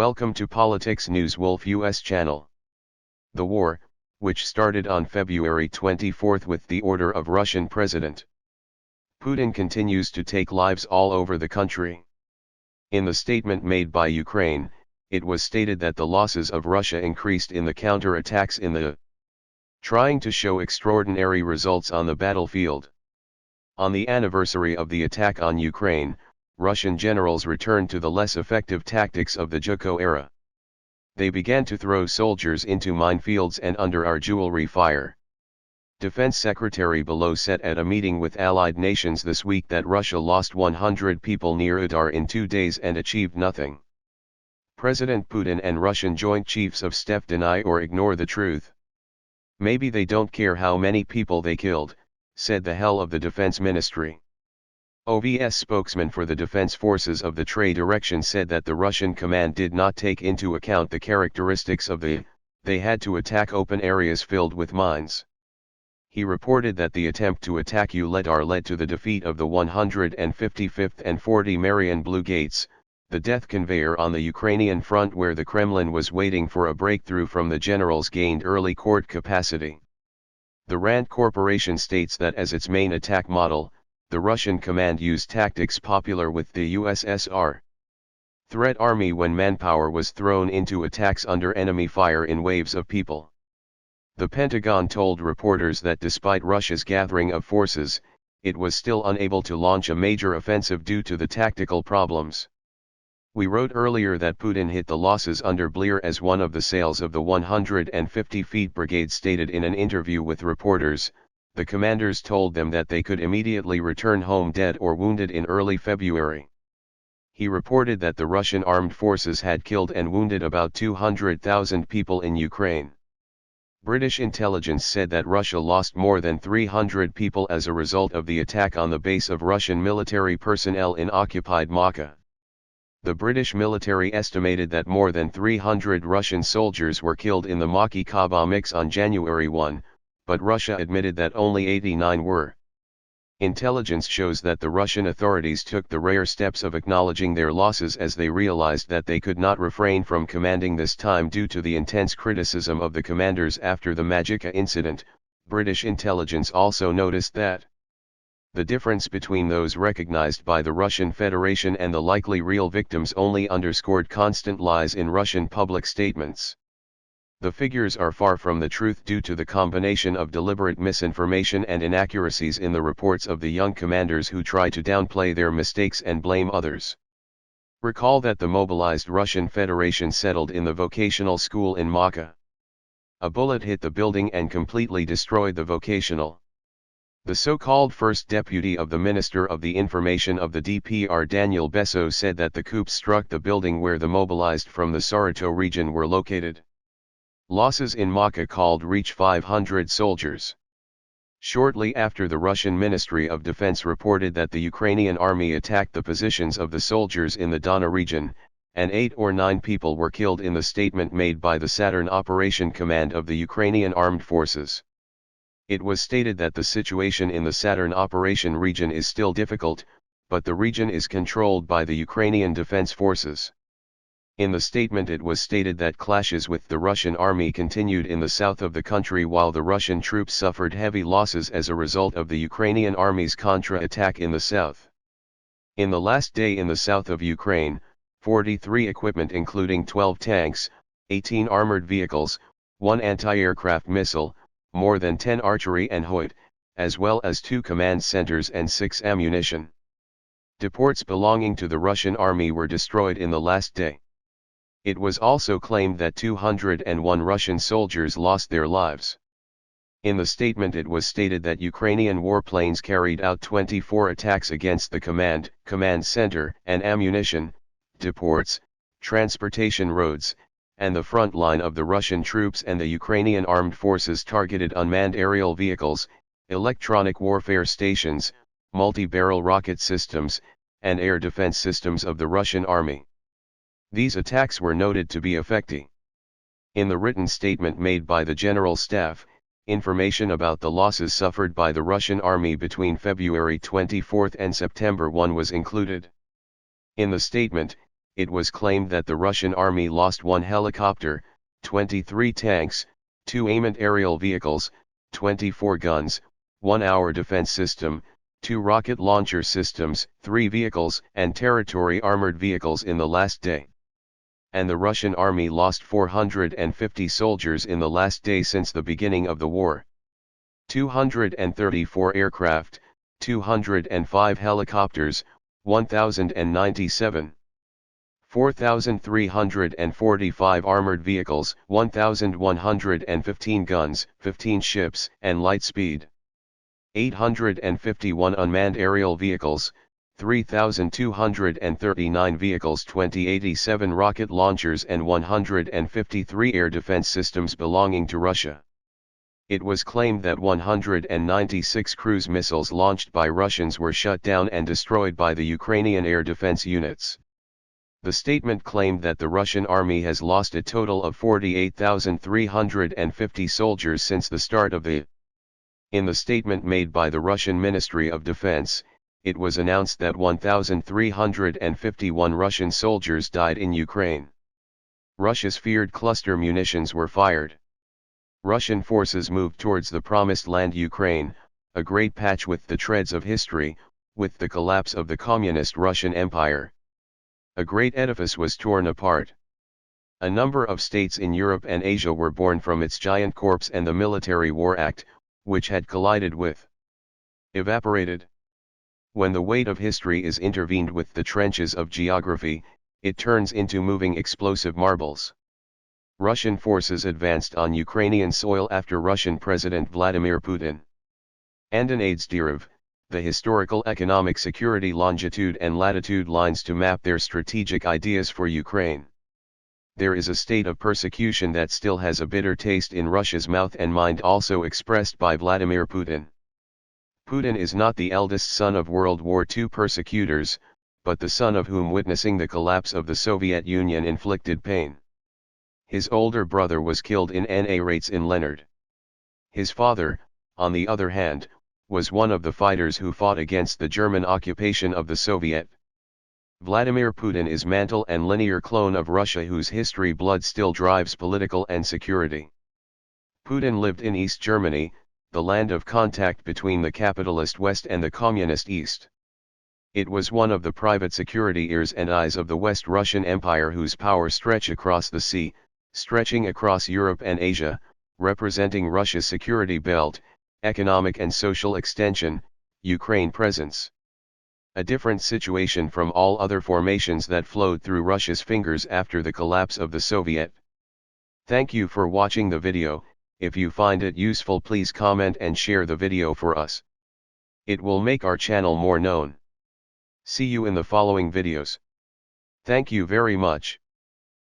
Welcome to Politics News Wolf US channel. The war, which started on February 24 with the order of Russian President Putin, continues to take lives all over the country. In the statement made by Ukraine, it was stated that the losses of Russia increased in the counterattacks in the trying to show extraordinary results on the battlefield. On the anniversary of the attack on Ukraine, Russian generals returned to the less effective tactics of the Juko era. They began to throw soldiers into minefields and under artillery fire. Defense Secretary Below said at a meeting with allied nations this week that Russia lost 100 people near Udar in 2 days and achieved nothing. President Putin and Russian Joint Chiefs of Staff deny or ignore the truth. Maybe they don't care how many people they killed, said the head of the Defense Ministry. OVS spokesman for the Defense Forces of the Trade Direction said that the Russian command did not take into account the characteristics of they had to attack open areas filled with mines. He reported that the attempt to attack Uledar led to the defeat of the 155th and 40 Marian Blue Gates, the death conveyor on the Ukrainian front where the Kremlin was waiting for a breakthrough from the generals gained early court capacity. The RAND Corporation states that as its main attack model, the Russian command used tactics popular with the USSR Threat Army when manpower was thrown into attacks under enemy fire in waves of people. The Pentagon told reporters that despite Russia's gathering of forces, it was still unable to launch a major offensive due to the tactical problems. We wrote earlier that Putin hit the losses under Blair as one of the sails of the 150th Brigade stated in an interview with reporters. The commanders told them that they could immediately return home dead or wounded in early February. He reported that the Russian armed forces had killed and wounded about 200,000 people in Ukraine. British intelligence said that Russia lost more than 300 people as a result of the attack on the base of Russian military personnel in occupied Maka. The British military estimated that more than 300 Russian soldiers were killed in the Maki-Kaba mix on January 1. But Russia admitted that only 89 were. Intelligence shows that the Russian authorities took the rare steps of acknowledging their losses as they realized that they could not refrain from commanding this time due to the intense criticism of the commanders after the Majika incident. British intelligence also noticed that the difference between those recognized by the Russian Federation and the likely real victims only underscored constant lies in Russian public statements. The figures are far from the truth due to the combination of deliberate misinformation and inaccuracies in the reports of the young commanders who try to downplay their mistakes and blame others. Recall that the mobilized Russian Federation settled in the vocational school in Maka. A bullet hit the building and completely destroyed the vocational. The so-called first deputy of the Minister of the Information of the DPR Daniel Besso said that the coup struck the building where the mobilized from the Sarato region were located. Losses in Maka called reach 500 soldiers. Shortly after, the Russian Ministry of Defense reported that the Ukrainian army attacked the positions of the soldiers in the Dona region, and 8 or 9 people were killed in the statement made by the Saturn Operation Command of the Ukrainian Armed Forces. It was stated that the situation in the Saturn Operation region is still difficult, but the region is controlled by the Ukrainian Defense Forces. In the statement it was stated that clashes with the Russian army continued in the south of the country while the Russian troops suffered heavy losses as a result of the Ukrainian army's contra-attack in the south. In the last day in the south of Ukraine, 43 equipment including 12 tanks, 18 armored vehicles, 1 anti-aircraft missile, more than 10 archery and Hoyt, as well as 2 command centers and 6 ammunition deports belonging to the Russian army were destroyed in the last day. It was also claimed that 201 Russian soldiers lost their lives. In the statement it was stated that Ukrainian warplanes carried out 24 attacks against the command center and ammunition depots, transportation roads, and the front line of the Russian troops, and the Ukrainian armed forces targeted unmanned aerial vehicles, electronic warfare stations, multi-barrel rocket systems, and air defense systems of the Russian army. These attacks were noted to be effective. In the written statement made by the General Staff, information about the losses suffered by the Russian army between February 24 and September 1 was included. In the statement, it was claimed that the Russian army lost 1 helicopter, 23 tanks, 2 unmanned aerial vehicles, 24 guns, 1 air defense system, 2 rocket launcher systems, 3 vehicles and territory armored vehicles in the last day. And the Russian army lost 450 soldiers in the last day since the beginning of the war. 234 aircraft, 205 helicopters, 1,097. 4,345 armored vehicles, 1,115 guns, 15 ships and light speed. 851 unmanned aerial vehicles, 3,239 vehicles, 87 rocket launchers and 153 air defense systems belonging to Russia. It was claimed that 196 cruise missiles launched by Russians were shut down and destroyed by the Ukrainian air defense units. The statement claimed that the Russian army has lost a total of 48,350 soldiers since the start of the. In the statement made by the Russian Ministry of Defense, it was announced that 1,351 Russian soldiers died in Ukraine. Russia's feared cluster munitions were fired. Russian forces moved towards the promised land Ukraine, a great patch with the treads of history, with the collapse of the communist Russian Empire. A great edifice was torn apart. A number of states in Europe and Asia were born from its giant corpse, and the military war act, which had collided with, evaporated. When the weight of history is intervened with the trenches of geography, it turns into moving explosive marbles. Russian forces advanced on Ukrainian soil after Russian President Vladimir Putin. Andonades Derov, the historical economic security longitude and latitude lines to map their strategic ideas for Ukraine. There is a state of persecution that still has a bitter taste in Russia's mouth and mind, also expressed by Vladimir Putin. Putin is not the eldest son of World War II persecutors, but the son of whom witnessing the collapse of the Soviet Union inflicted pain. His older brother was killed in NA raids in Leonard. His father, on the other hand, was one of the fighters who fought against the German occupation of the Soviet. Vladimir Putin is mantle and linear clone of Russia, whose history blood still drives political and security. Putin lived in East Germany, the land of contact between the capitalist West and the communist East. It was one of the private security ears and eyes of the West Russian Empire, whose power stretched across the sea, stretching across Europe and Asia, representing Russia's security belt, economic and social extension, Ukraine presence. A different situation from all other formations that flowed through Russia's fingers after the collapse of the Soviet. Thank you for watching the video. If you find it useful, please comment and share the video for us. It will make our channel more known. See you in the following videos. Thank you very much.